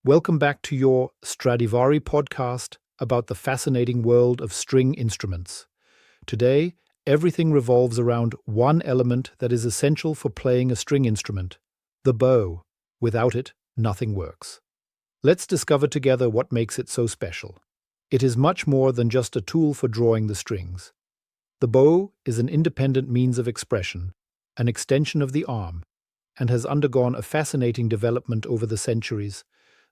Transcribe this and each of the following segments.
Welcome back to your Stradivari podcast about the fascinating world of string instruments. Today, everything revolves around one element that is essential for playing a string instrument: the bow. Without it, nothing works. Let's discover together what makes it so special. It is much more than just a tool for drawing the strings. The bow is an independent means of expression, an extension of the arm, and has undergone a fascinating development over the centuries.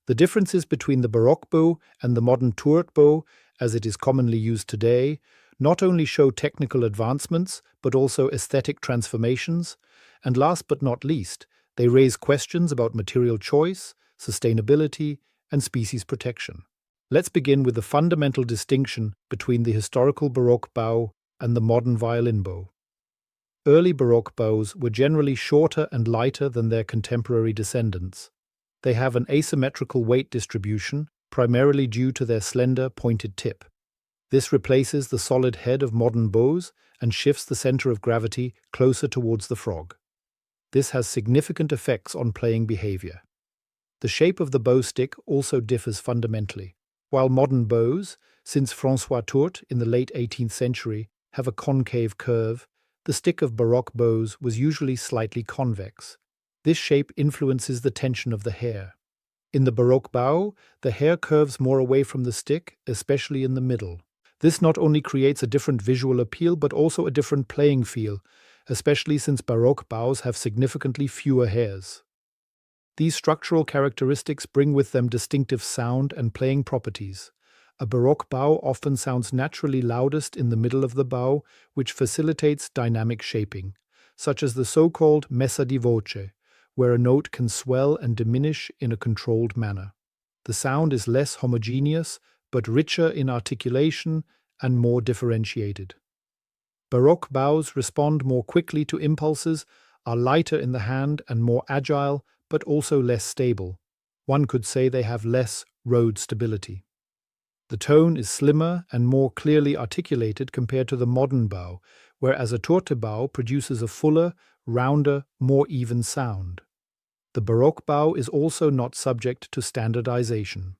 The differences between the Baroque bow and the modern Tourte bow, as it is commonly used today, not only show technical advancements, but also aesthetic transformations, and last but not least, they raise questions about material choice, sustainability, and species protection. Let's begin with the fundamental distinction between the historical Baroque bow and the modern violin bow. Early Baroque bows were generally shorter and lighter than their contemporary descendants. They have an asymmetrical weight distribution, primarily due to their slender, pointed tip. This replaces the solid head of modern bows and shifts the center of gravity closer towards the frog. This has significant effects on playing behavior. The shape of the bow stick also differs fundamentally. While modern bows, since François Tourte in the late 18th century, have a concave curve, the stick of Baroque bows was usually slightly convex. This shape influences the tension of the hair. In the Baroque bow, the hair curves more away from the stick, especially in the middle. This not only creates a different visual appeal but also a different playing feel, especially since Baroque bows have significantly fewer hairs. These structural characteristics bring with them distinctive sound and playing properties. A Baroque bow often sounds naturally loudest in the middle of the bow, which facilitates dynamic shaping, such as the so-called messa di voce, where a note can swell and diminish in a controlled manner. The sound is less homogeneous, but richer in articulation and more differentiated. Baroque bows respond more quickly to impulses, are lighter in the hand and more agile, but also less stable. One could say they have less road stability. The tone is slimmer and more clearly articulated compared to the modern bow, whereas a Tourte bow produces a fuller, rounder, more even sound. The Baroque bow is also not subject to standardization.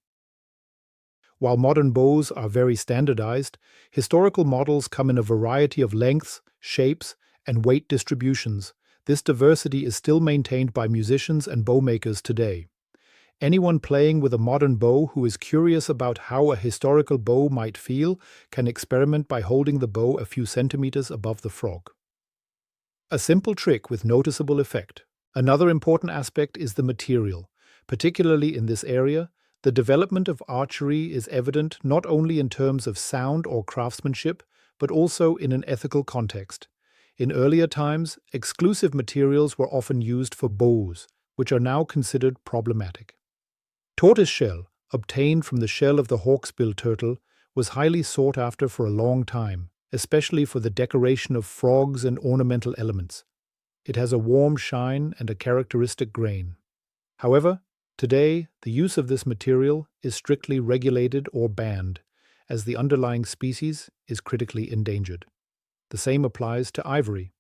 While modern bows are very standardized, historical models come in a variety of lengths, shapes, and weight distributions. This diversity is still maintained by musicians and bowmakers today. Anyone playing with a modern bow who is curious about how a historical bow might feel can experiment by holding the bow a few centimeters above the frog. A simple trick with noticeable effect. Another important aspect is the material. Particularly in this area, the development of archery is evident not only in terms of sound or craftsmanship, but also in an ethical context. In earlier times, exclusive materials were often used for bows, which are now considered problematic. Tortoise shell, obtained from the shell of the hawksbill turtle, was highly sought after for a long time, especially for the decoration of frogs and ornamental elements. It has a warm shine and a characteristic grain. However, today, the use of this material is strictly regulated or banned, as the underlying species is critically endangered. The same applies to ivory.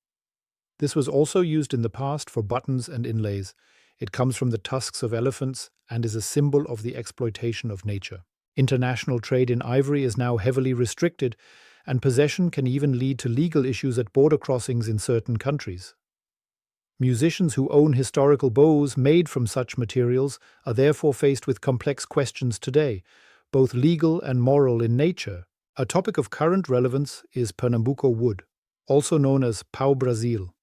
This was also used in the past for buttons and inlays. It comes from the tusks of elephants and is a symbol of the exploitation of nature. International trade in ivory is now heavily restricted, and possession can even lead to legal issues at border crossings in certain countries. Musicians who own historical bows made from such materials are therefore faced with complex questions today, both legal and moral in nature. A topic of current relevance is Pernambuco wood, also known as pau-brasil.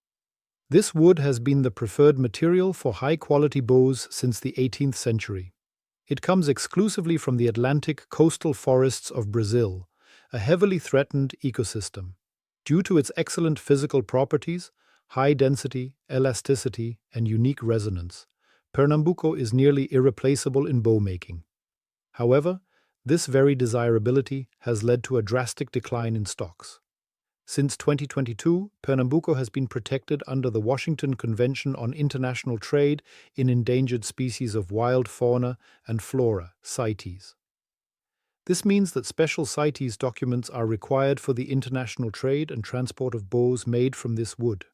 This wood has been the preferred material for high-quality bows since the 18th century. It comes exclusively from the Atlantic coastal forests of Brazil, a heavily threatened ecosystem. Due to its excellent physical properties, high density, elasticity, and unique resonance, Pernambuco is nearly irreplaceable in bowmaking. However, this very desirability has led to a drastic decline in stocks. Since 2022, Pernambuco has been protected under the Washington Convention on International Trade in Endangered Species of Wild Fauna and Flora, CITES. This means that special CITES documents are required for the international trade and transport of bows made from this wood.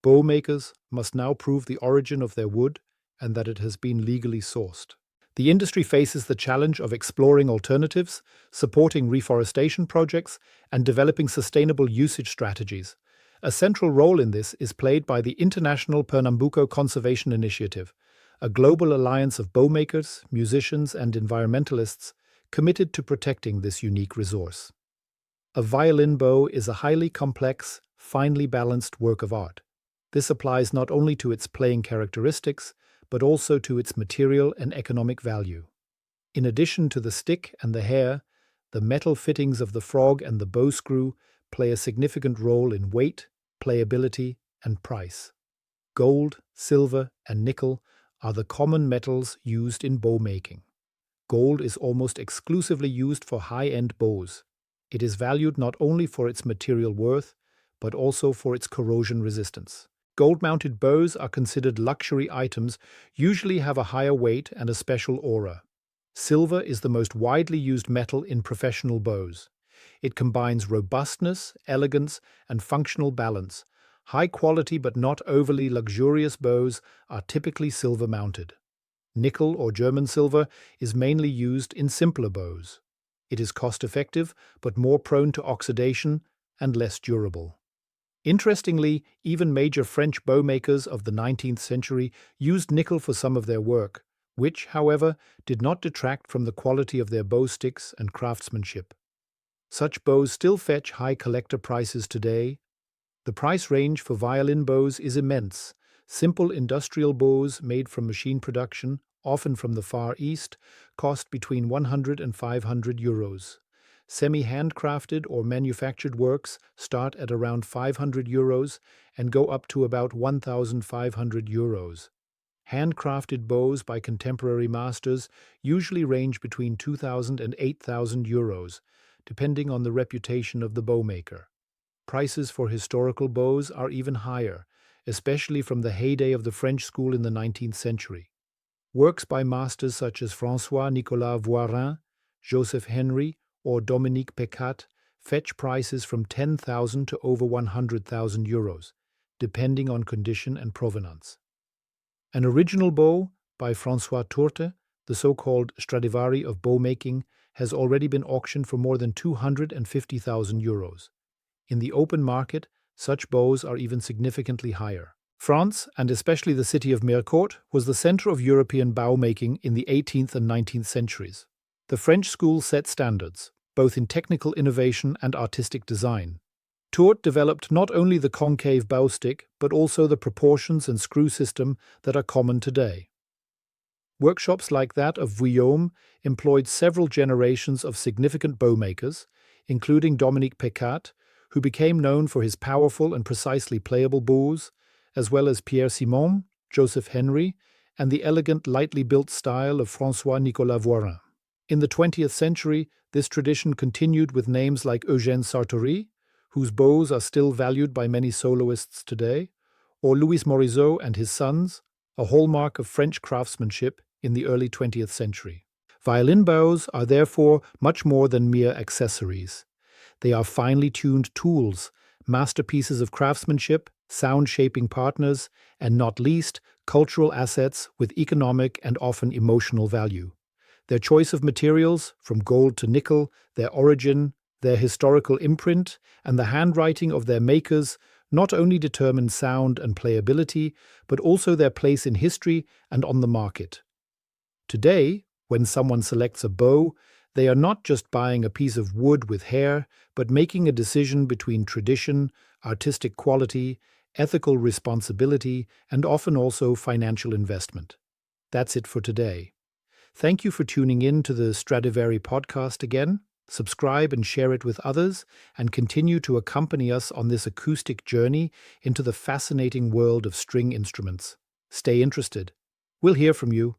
Bow makers must now prove the origin of their wood and that it has been legally sourced. The industry faces the challenge of exploring alternatives, supporting reforestation projects, and developing sustainable usage strategies. A central role in this is played by the International Pernambuco Conservation Initiative, a global alliance of bowmakers, musicians, and environmentalists committed to protecting this unique resource. A violin bow is a highly complex, finely balanced work of art. This applies not only to its playing characteristics, but also to its material and economic value. In addition to the stick and the hair, the metal fittings of the frog and the bow screw play a significant role in weight, playability, and price. Gold, silver, and nickel are the common metals used in bow making. Gold is almost exclusively used for high-end bows. It is valued not only for its material worth, but also for its corrosion resistance. Gold-mounted bows are considered luxury items, usually have a higher weight and a special aura. Silver is the most widely used metal in professional bows. It combines robustness, elegance, and functional balance. High quality but not overly luxurious bows are typically silver-mounted. Nickel or German silver is mainly used in simpler bows. It is cost-effective but more prone to oxidation and less durable. Interestingly, even major French bow makers of the 19th century used nickel for some of their work, which, however, did not detract from the quality of their bow sticks and craftsmanship. Such bows still fetch high collector prices today. The price range for violin bows is immense. Simple industrial bows made from machine production, often from the Far East, cost between 100 and 500 euros. Semi-handcrafted or manufactured works start at around 500 euros and go up to about 1,500 euros. Handcrafted bows by contemporary masters usually range between 2,000 and 8,000 euros, depending on the reputation of the bowmaker. Prices for historical bows are even higher, especially from the heyday of the French school in the 19th century. Works by masters such as François-Nicolas Voirin, Joseph Henry, or Dominique Pecquat fetch prices from 10,000 to over 100,000 euros, depending on condition and provenance. An original bow by François Tourte, the so-called Stradivari of bow making, has already been auctioned for more than 250,000 euros. In the open market, such bows are even significantly higher. France, and especially the city of Mirecourt, was the center of European bow making in the 18th and 19th centuries. The French school set standards, both in technical innovation and artistic design. Tourte developed not only the concave bow stick, but also the proportions and screw system that are common today. Workshops like that of Vuillaume employed several generations of significant bowmakers, including Dominique Pecquat, who became known for his powerful and precisely playable bows, as well as Pierre Simon, Joseph Henry, and the elegant, lightly built style of François-Nicolas Voirin. In the 20th century, this tradition continued with names like Eugène Sartory, whose bows are still valued by many soloists today, or Louis Morisot and his sons, a hallmark of French craftsmanship in the early 20th century. Violin bows are therefore much more than mere accessories. They are finely tuned tools, masterpieces of craftsmanship, sound-shaping partners, and not least, cultural assets with economic and often emotional value. Their choice of materials, from gold to nickel, their origin, their historical imprint, and the handwriting of their makers not only determine sound and playability, but also their place in history and on the market. Today, when someone selects a bow, they are not just buying a piece of wood with hair, but making a decision between tradition, artistic quality, ethical responsibility, and often also financial investment. That's it for today. Thank you for tuning in to the Stradivari podcast again. Subscribe and share it with others, and continue to accompany us on this acoustic journey into the fascinating world of string instruments. Stay interested. We'll hear from you.